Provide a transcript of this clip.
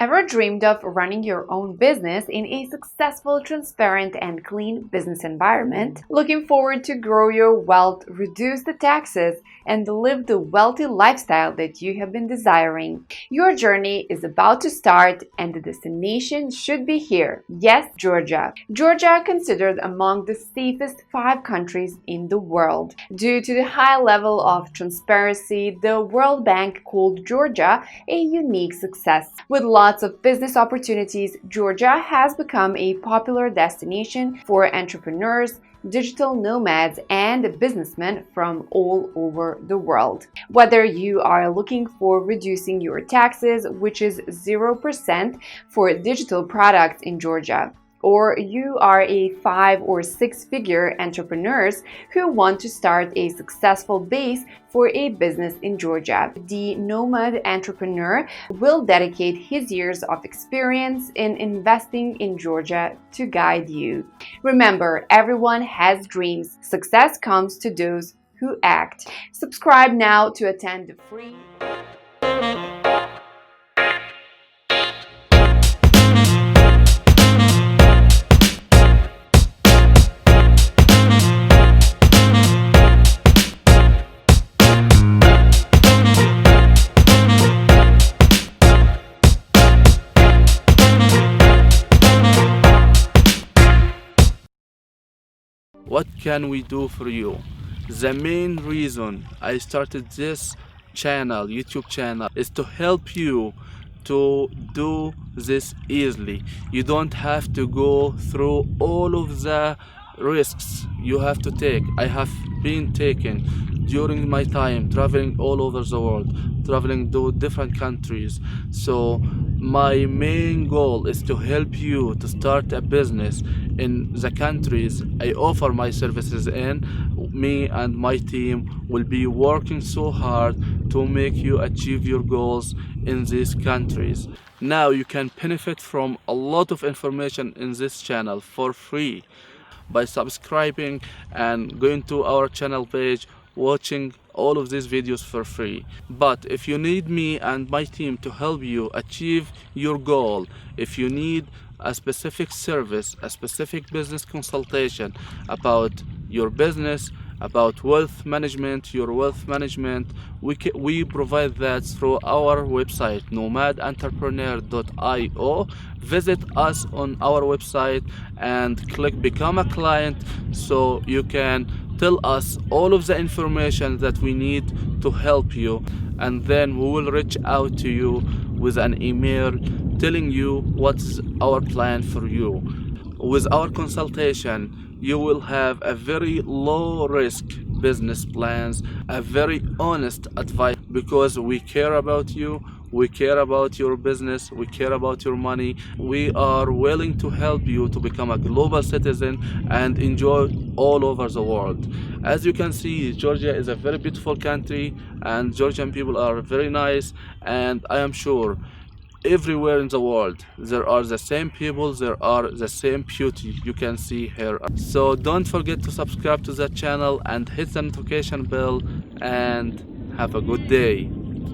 Ever dreamed of running your own business in a successful, transparent, and clean business environment? Looking forward to grow your wealth, reduce the taxes, and live the wealthy lifestyle that you have been desiring? Your journey is about to start, and the destination should be here. Yes, Georgia. Georgia, considered among the safest 5 countries in the world. Due to the high level of transparency, the World Bank called Georgia a unique success. With lots of business opportunities, Georgia has become a popular destination for entrepreneurs, digital nomads, and businessmen from all over the world. Whether you are looking for reducing your taxes, which is 0% for digital products in Georgia, or you are a 5 or 6 figure entrepreneurs who want to start a successful base for a business in Georgia, the Nomad entrepreneur will dedicate his years of experience in investing in Georgia to guide you. Remember, everyone has dreams. Success comes to those who act. Subscribe now to attend the free What can we do for you? The main reason I started this YouTube channel, is to help you to do this easily. You don't have to go through all of the risks you have to take. I have been taking during my time traveling all over the world, traveling to different countries. So my main goal is to help you to start a business in the countries I offer my services in. Me and my team will be working so hard to make you achieve your goals in these countries. Now you can benefit from a lot of information in this channel for free by subscribing and going to our channel page, watching all of these videos for free. But if you need me and my team to help you achieve your goal, if you need a specific service, a specific business consultation about your business, about wealth management, your wealth management, we provide that through our website, nomadentrepreneur.io. Visit us on our website and click become a client so you can tell us all of the information that we need to help you, and then we will reach out to you with an email telling you what's our plan for you. With our consultation, you will have a very low risk business plans, a very honest advice, because we care about you, we care about your business, we care about your money. We are willing to help you to become a global citizen and enjoy all over the world. As you can see, Georgia is a very beautiful country and Georgian people are very nice, and I am sure everywhere in the world there are the same people, there are the same beauty you can see here. So don't forget to subscribe to that channel and hit the notification bell, and have a good day.